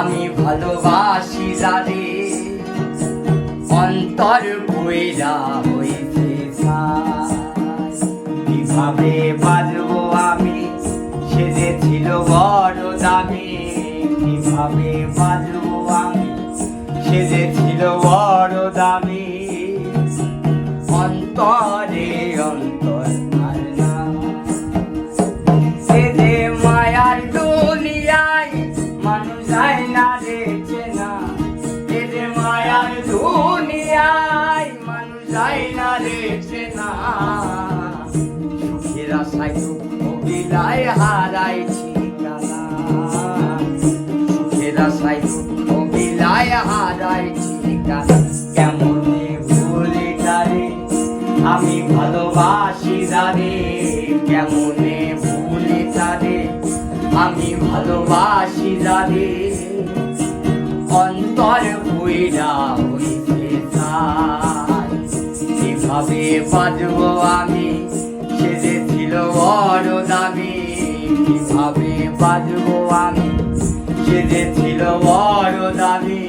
আমি ভালোবাসি যারে অন্তর বইরা হইতে কিভাবে বাজবো আমি সে যে ছিল বড় দামি কিভাবে বাজবো আমি সে যে ছিল বড় দামি অন্তরে অন্তর সে যে মায়ার দুনিয়ায় মানুষ যায় না দেখে না সে যে মায়ার দুনিয়ায় মানুষ যায় না দেখে না সুখের আশায় দুঃখ বিলায় হারাইছি কালা সুখের আশায় দুঃখ বিলায় হারাইছি কালা কেমনে ভুলি তারে আমি ভালোবাসি যারে কেমনে ভুলি তারে আমি ভালোবাসি যারে অন্তর বইরা হইতে চাই কিভাবে বাজবো আমি সে যে ছিল বড় দামি কিভাবে বাজবো আমি সে যে ছিল বড় দামি